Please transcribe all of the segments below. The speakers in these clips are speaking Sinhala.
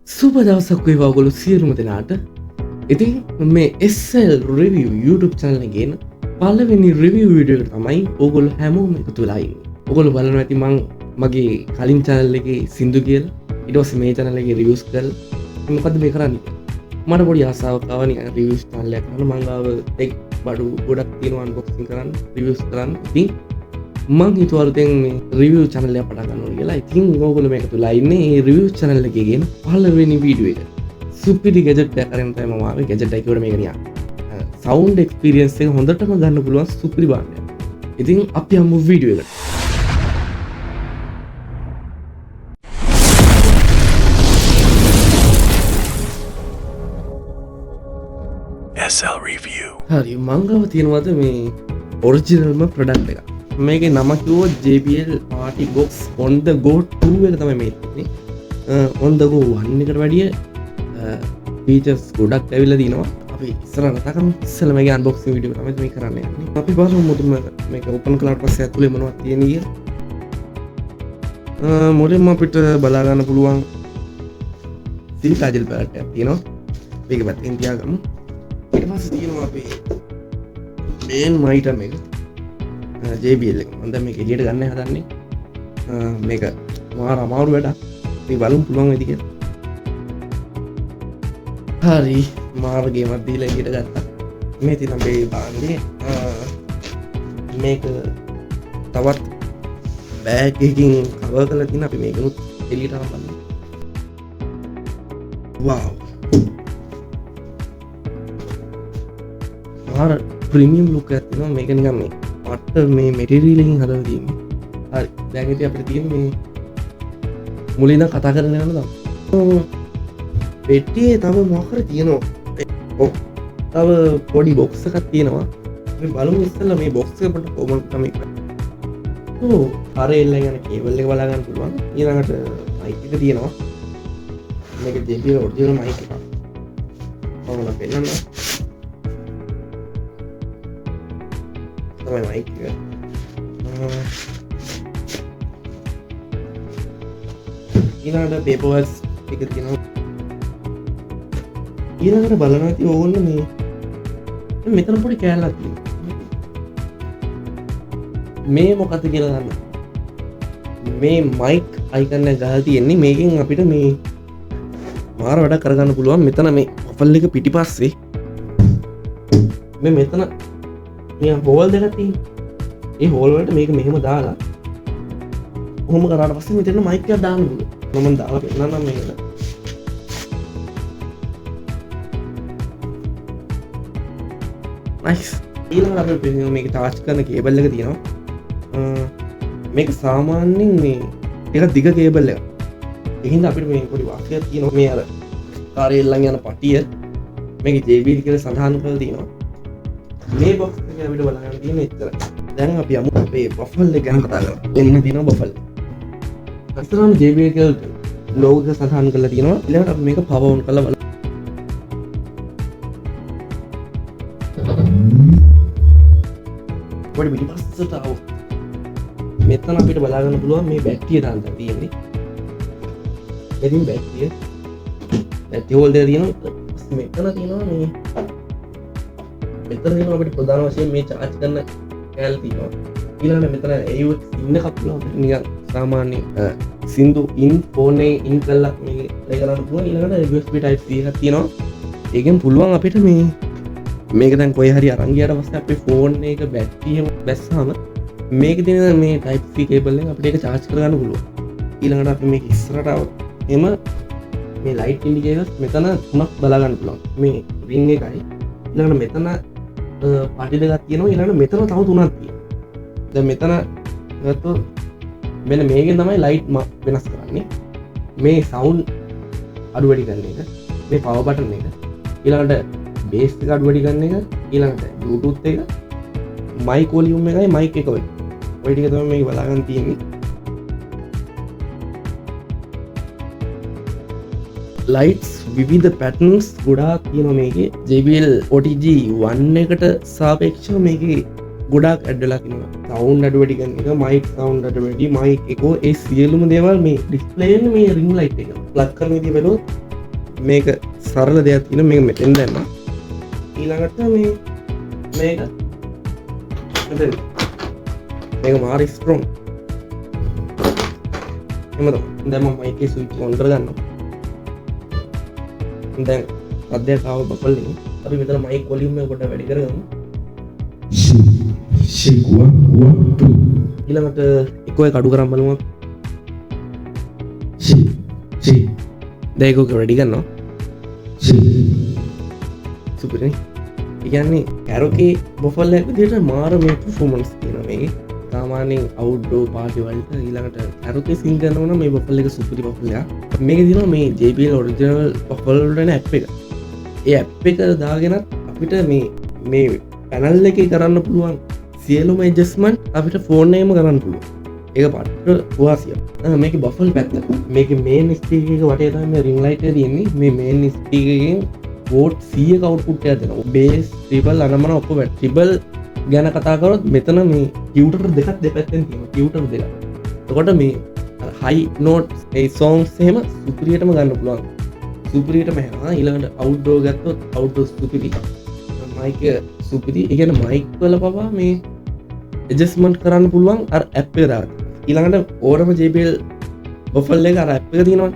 සුබ දවසක් වේවා ඔයගොල්ලෝ සියලුම දෙනාට. ඉතින් මේ SL review YouTube channel එකේ පළවෙනි review වීඩියෝ එක තමයි ඔයගොල්ලෝ හැමෝම එකතු වෙලා ඉන්නේ. ඔයගොල්ලෝ බලනවා ඇති මං මගේ කලින් channel එකේ සින්දු කියලා ඊට පස්සේ මේ channel එකේ reviews කරලා මොකද්ද මේ කරන්නේ? මට පොඩි ආසාවක් ආවා නිකන් reviews channel එකක් කරන්න. මං ගාව ටෙක් බඩු ගොඩක් තියෙනවා unboxing කරන්න, reviews කරන්න. ඉතින් මං හිතුවා දැන් මේ review channel එක පටන් ගන්නවා කියලා. ඉතින් ඕගොල්ලෝ මේක තුලා ඉන්නේ මේ review channel එකේ ගෙන පළවෙනි වීඩියෝ එක. සුපිරි gadget එකක් අරන් තමයි මම ආවේ. gadget එකේ මේක නිකන් sound experience එක හොඳටම ගන්න පුළුවන් සුපිරි භාණ්ඩයක්. ඉතින් අපි යමු වීඩියෝ එකට. SL review. හරි මං ගාව තියෙනවද මේ ඔරිජිනල්ම ප්‍රොඩක්ට් එක. මේකේ නම කිව්වොත් JBL Party Box on the go 2 එක තමයි මේ තියෙන්නේ. on the go 1 එකට වැඩිය features ගොඩක් ඇවිල්ලා තිනවා. අපි ඉස්සරහට කතා කරමු. ඉස්සෙල්ලා මේකේ unboxing video තමයි මේ කරන්න යන්නේ. අපි බලමු මුදුම මේක open කළාට පස්සේ ඇතුලේ මොනවද තියෙන්නේ කියලා. මුලින්ම අපිට බලා ගන්න පුළුවන් සිලිකා ජෙල් පැලට් එකක් තියෙනවා. මේක පැත්තෙන් තියාගමු. ඊට පස්සේ තියෙනවා අපේ main item එක. JBL එක. මම දැන් මේක එළියට ගන්න හදන්නේ. මේක මාර අමාරු වැඩක්. අපි බලමු පුළුවන් වෙයිද කියලා. හරි මාර ගේමක් දීලා එළියට ගත්තා. මේ තියෙන මේ බාණ්ඩේ මේක තවත් බෑග් එකකින් කවර් කරලා තියෙන. අපි මේකනුත් එළියට අරන් බලමු. වව්. මාර ප්‍රීමියම් ලුක් එකක් තියෙනවා. මේක නිකන් මේ පට්ට මේ මෙටීරියල් එකකින් හදලා තියෙන්නේ. හරි දැන් ඉතින් අපිට තියෙන මේ මුලින් ඉඳන් කතා කරගෙන යන්න තමයි. පෙට්ටියේ තව මොකක් හරි තියෙනවා. ඔව් තව පොඩි බොක්ස් එකක් තියෙනවා. අපි බලමු ඉස්සෙල්ලා මේ බොක්ස් එක පොඩ්ඩක් කොහොමද තමයි කරන්නේ. ඔව් RL යන කේබල් එක බලා ගන්න පුළුවන්. ඊළඟට මයික් එක තියෙනවා. මේක JBL ඔරිජිනල් මයික් එකක්. කොහොමද පෙන්නන්නේ? තමයි මයික් එක. ඊළඟට පේපර්ස් එක තියෙනවා. ඊළඟට බලනවා ඇති ඕගොල්ලෝ මේ මෙතන පොඩි කෑල්ලක් තියෙනවා. මේ මොකක්ද කියලා ගන්න. මේ මයික් අයිකන් එක ගහලා තියෙන්නේ. මේකෙන් අපිට මේ මාර වැඩ කරගන්න පුළුවන්. මෙතන මේ වෆල් එක පිටිපස්සේ මේ මෙතන මේ හෝල් දෙකක් තියෙනවා. ඒ හෝල් වලට මේක මෙහෙම දාලා කොහොම කරාට පස්සේ මෙතන මයික් එකක් දාන්න පුළුවන්. මම දාලා පෙන්නන්නම් මේකට. නයිස්. ඊළඟට අපිට මේක ටාච් කරන කේබල් එක තියෙනවා. මේක සාමාන්‍යයෙන් මේ ටිකක් දිග කේබල් එකක්. ඒ හින්දා අපිට මේ පොඩි වාසියක් තියෙනවා. මේ අර කාර්යයෙන් ළඟ යන පටිය මේක JBL කියලා සඳහන් කරලා තියෙනවා. මේ බොක්ස් එක අපිට බලන්න තියෙන්නේ එච්චරයි. දැන් අපි යමු අපේ බෆල් එක ගැන කතා කරමු. එන්න තියෙනවා බෆල්. අස්තරම් JBL කියලා ලෝගෝ එක සඳහන් කරලා තියෙනවා. ඊළඟට අපි මේක පවර් ඔන් කරලා බලමු. පොඩි පිටිපස්සට ආව. මෙතන අපිට බලා ගන්න පුළුවන් මේ බැටරිය දාන්න තියෙන්නේ. මෙතන බැටරිය හෝල් දෙක තියෙනවා. මෙතන තියෙනවා මේ මෙතන තියෙනවා අපිට ප්‍රධාන වශයෙන් මේ charge කරන කෑල්ල තියෙනවා. ඊළඟට මෙතන AUX ඉන්න කප්පුලා නිකන් සාමාන්‍ය සින්දු ඉන් ෆෝන් එකේ ඉන් කරලා මේ play කරන්න පුළුවන්. ඊළඟට USB type C එකක් තියෙනවා. ඒකෙන් පුළුවන් අපිට මේක දැන් කොයි හරි අරන් ගියාට පස්සේ අපේ ෆෝන් එක බැටරිය බැස්සාම මේකේ තියෙන මේ type C cable එක අපිට ඒක charge කරගන්න පුළුවන්. ඊළඟට අපි මේක ඉස්සරහට આવොත් එම මේ light indicators මෙතන තුනක් බලා ගන්න පුළුවන්. මේ ring එකයි ඊළඟට මෙතන පාටි දෙකක් තියෙනවා. ඊළඟට මෙතන තව තුනක් තියෙනවා. දැන් මෙතන ගත්තොත් මෙන්න මේකෙන් තමයි light වෙනස් කරන්නේ. මේ sound අඩු වැඩි කරන එක, මේ power button එක, ඊළඟට bass එක අඩු වැඩි කරන එක, ඊළඟට bluetooth එක, mic volume එකයි mic එක ඔය ටික තමයි මේක බලා ගන්න තියෙන්නේ. lights විවිධ patterns ගොඩාක් තියෙනවා මේකේ. JBL OTG 1 එකට සාපේක්ෂව මේකේ ගොඩාක් ඇඩ් වෙලා තියෙනවා. sound අඩු වැඩි කරන එක, mic sound අඩු වැඩි, mic එක ඒ සියලුම දේවල් මේ display එකේ මේ ring light එක plug කරන විදිහ බලුවොත් මේක සරල දෙයක් තියෙන මේක මෙතෙන් දැම්ම ඊළඟට මේක මෙතන මේක මාරි ස්ට්‍රොං එමද දැන් මම මයිකේ ස්විච් ඔන් කරගන්නවා දැන් අධ්‍යයක් ආව බෆල් එකෙන් අපි මෙතන මයික් වොලියුම් එක පොඩ්ඩක් වැඩි කරගමු ඊළඟට එකෝ එක අඩු කරන් බලමු දැන් ඒක වැඩි කරනවා සුපිරනේ කියන්නේ කැරෝකේ බෆල් එක විදිහට මාර මේ පර්ෆෝමන්ස් තියෙනවා මේකේ සාමාන්‍යයෙන් අවුට්ඩෝර් පාටි වලට ඊළඟට කැරෝකේ සිං කරනවා නම් මේ බෆල් එක සුපිරි බෆල් එකක් මේකේ තියෙනවා මේ JBL ඔරිජිනල් බෆල් වලට ඇප් එක ඒ ඇප් එක දාගෙනත් අපිට මේ පැනල් එකේ කරන්න පුළුවන් සියලුම ඇඩ්ජස්ට්මන්ට් අපිට ෆෝන් එකේම කරන්න පුළුවන් ඒක පට්ට වාසියක් මේක බෆල් පැත්ත මේක මේන් ස්පීකර් එක වටේ තමයි මේ රින් ලයිට් එක තියෙන්නේ මේ මේන් ස්පීකර් එකෙන් වෝට් 100ක අවුට්පුට් එකක් දෙනවා බේස් ට්‍රිපල් අනමන ඔක්කොම ට්‍රිපල් ගැන කතා කරොත් මෙතන මේ ටියුටර් දෙකක් දෙපැත්තෙන් තියෙනවා ටියුටර් දෙක එතකොට මේ හයි නෝට්ස් ඒ සෝන්ග්ස් එහෙම සුපිරියටම ගන්න පුළුවන් සුපිරියටම හැනවා ඊළඟට අවුට්ඩෝර් ගත්තොත් අවුට්ඩෝර් සුපිරි මයික් සුපිරි ඒ කියන්නේ මයික් වල පවා මේ ඇඩ්ජස්ට්මන්ට් කරන්න පුළුවන් අර ඇප් එක දාලා ඊළඟට ඕනම JBL බෆල් එක අර ඇප් එක තියෙනවනේ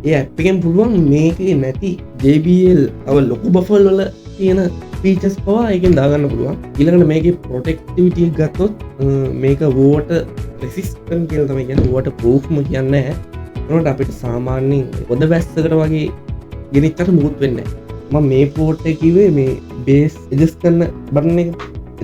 ඒ ඇප් එකෙන් පුළුවන් මේකේ නැති JBL අව ලොකු බෆල් වල තියෙන ෆීචර්ස් පවා එකෙන් දාගන්න පුළුවන් ඊළඟට මේකේ ප්‍රොටෙක්ටිවිටි එක ගත්තොත් මේක වෝටර් රෙසිස්ටන්ට් කියලා තමයි කියන්නේ වෝටර් ප්‍රූෆ්ම කියන්නේ නැහැ ඒනොට අපිට සාමාන්‍යයෙන් පොද වැස්සකට වගේ ගෙනිච්චට මුකුත් වෙන්නේ නැහැ මම මේ පෝට් එක කිව්වේ මේ බේස් ඇඩ්ජස්ට් කරන බටන් එක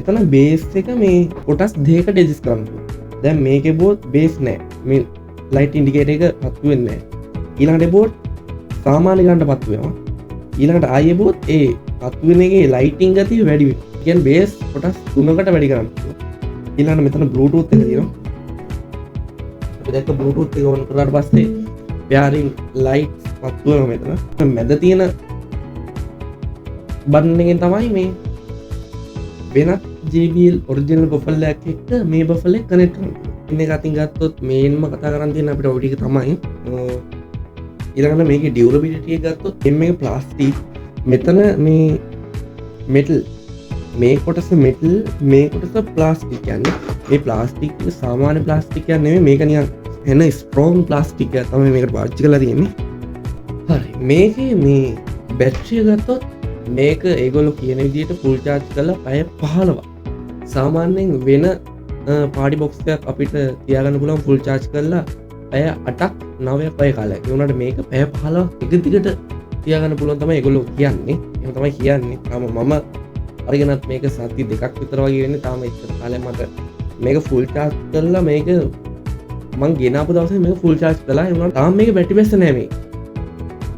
එතන බේස් එක මේ කොටස් දෙකකට ඇඩ්ජස්ට් කරන්න පුළුවන් දැන් මේකේ බෝත් බේස් නැහැ මේ ලයිට් ඉන්ඩිකේටර් එක පත්තු වෙන්නේ නැහැ ඊළඟට බෝට් සාමාන්‍ය ගන්නට පත්තු වෙනවා ඊළඟට ආයේ බෝත් ඒ පත්තු වෙන එකේ ලයිටින් ගතිය වැඩි වෙනවා කියන්නේ බේස් කොටස් තුනකට වැඩි කරන්න පුළුවන් ඊළඟට මෙතන බ්ලූටූත් එක තියෙනවා අපි දැක්ක බ්ලූටූත් එක ඔන් කරාට පස්සේ පෙයාරින් ලයිට්ස් පත්තු වෙනවා මෙතන මැද තියෙන බටන් එකෙන් තමයි මේ වෙනත් JBL ඔරිජිනල් බෆල් එකක් එක්ක මේ බෆල් එක කනෙක්ට් කරන්න. ඉන්නේ කතින් ගත්තොත් මේන්ම කතා කරන් තියෙන අපිට ඔය ටික තමයි. ඊළඟට මේකේ ඩියුරබිලිටි එක ගත්තොත් මේක ප්ලාස්ටික්. මෙතන මේ මෙටල් මේ කොටස මෙටල් මේ කොටස ප්ලාස්ටික් කියන්නේ. මේ ප්ලාස්ටික් එක සාමාන්‍ය ප්ලාස්ටික් එකක් නෙමෙයි මේක නිකන් එන ස්ට්‍රෝං ප්ලාස්ටික් එකක් තමයි මේකට පාවිච්චි කරලා තියෙන්නේ. හරි මේකේ මේ බැටරිය ගත්තොත් මේක ඒගොල්ලෝ කියන විදිහට ෆුල් චාර්ජ් කරලා පැය 15ක් සාමාන්‍යයෙන් වෙන පාටි බොක්ස් එකක් අපිට තියාගන්න පුළුවන් ෆුල් චාර්ජ් කරලා පැය 8ක් 9ක් පැය කාලයක්. ඒ වුණාට මේක පැය 15ක් එක දිගට තියාගන්න පුළුවන් තමයි ඒගොල්ලෝ කියන්නේ. එහෙම තමයි කියන්නේ. තාම මම අරගෙනත් මේක සති දෙකක් විතර වගේ වෙන්නේ. තාම එච්චර කාලයක් මට මේක ෆුල් චාර්ජ් කරලා මේක මං ගෙනාපු දවසේ මේක ෆුල් චාර්ජ් කළා. ඒ වුණාට තාම මේක බැටරි බැස්ස නැහැ මේ.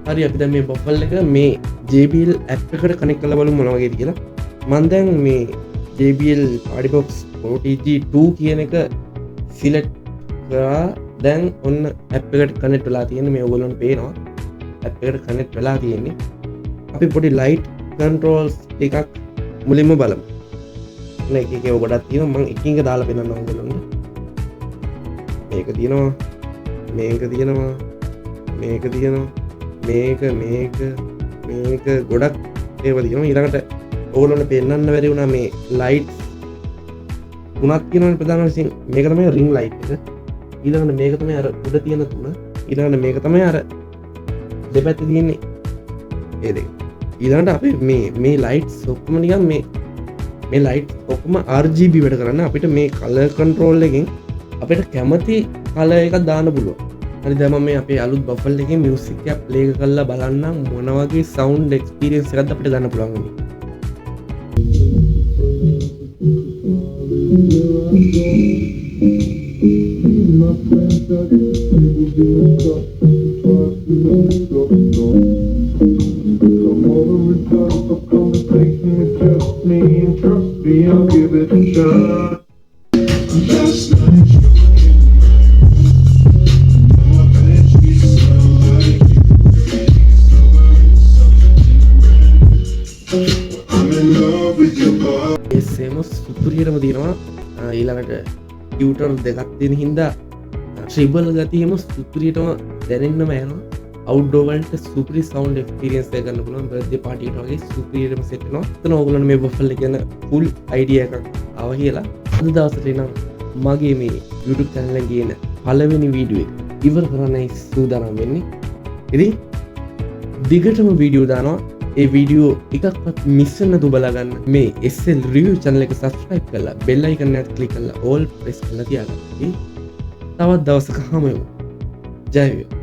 හරි අපි දැන් මේ බෆල් එක මේ JBL ඇප් එකට කනෙක්ට් කරලා බලමු මොනවා වගේද කියලා. මම දැන් මේ JBL Party Box Pro TG2 කියන එක සිලෙක්ට් කරා. දැන් ඔන්න ඇප් එකට කනෙක්ට් වෙලා තියෙන්නේ. මේ ඔයගොල්ලන්ට පේනවා ඇප් එකට කනෙක්ට් වෙලා තියෙන්නේ. අපි පොඩි ලයිට් කන්ට්‍රෝල්ස් ටිකක් මුලින්ම බලමු. මේක එකේ ගොඩක් තියෙනවා. මම එකින් එක දාලා පෙන්නන්න ඔයගොල්ලන්ට. මේක තියෙනවා. මේක තියෙනවා. මේක තියෙනවා. මේක ගොඩක් ඒව තියෙනවා. ඊළඟට ඕගොල්ලන්ට පෙන්වන්න බැරි වුණා මේ ලයිට්ස් තුනක් තියෙනවනේ ප්‍රධාන වශයෙන්. මේක තමයි රින් ලයිට් එක. ඊළඟට මේක තමයි අර උඩ තියෙන තුන. ඊළඟට මේක තමයි අර දෙපැත්තේ තියෙන්නේ ඒ දෙක. ඊළඟට අපි මේ ලයිට්ස් ඔක්කොම නිකන් මේ ලයිට්ස් ඔක්කොම RGB වැඩ කරන්න අපිට මේ කලර් කන්ට්‍රෝල් එකෙන් අපිට කැමති කලර් එකක් දාන්න පුළුවන්. හරි දැන් මම මේ අපේ අලුත් බෆල් එකේ මියුසික් එකක් ප්ලේ කරලා බලන්න මොන වගේ සවුන්ඩ් එක්ස්පීරියන්ස් එකක්ද අපිට ගන්න පුළුවන් වෙන්නේ. ඒසේම සුපිරියටම තියෙනවා. ඊළඟට ටියුටර් දෙකක් තියෙන හින්දා ට්‍රිබල් ගතියම සුපිරියටම දැනෙන්නම යනවා. අවුට්ඩෝර් වලට සුපිරි සවුන්ඩ් එක්ස්පීරියන්ස් එක ගන්න පුළුවන් බර්ත්ඩේ පාටි එකට වගේ සුපිරියටම සෙට් වෙනවා. එතන ඕගොල්ලන්ට මේ වෆල් එක ගැන ෆුල් අයිඩියා එකක් ආවා කියලා. අද දවසට නම් මගේ මේ YouTube channel එකේ ගේන පළවෙනි වීඩියෝ එක ඉවර කරන්නයි සූදානම් වෙන්නේ. ඉතින් දිගටම වීඩියෝ දානවා. ඒ වීඩියෝ එකක්වත් මිස් වෙන්න නැතුව බලගන්න. මේ SL review channel එක subscribe කරලා bell icon එක click කරලා all press කරලා තියාගන්න. තවත් දවසක හමු. ජය වේවා.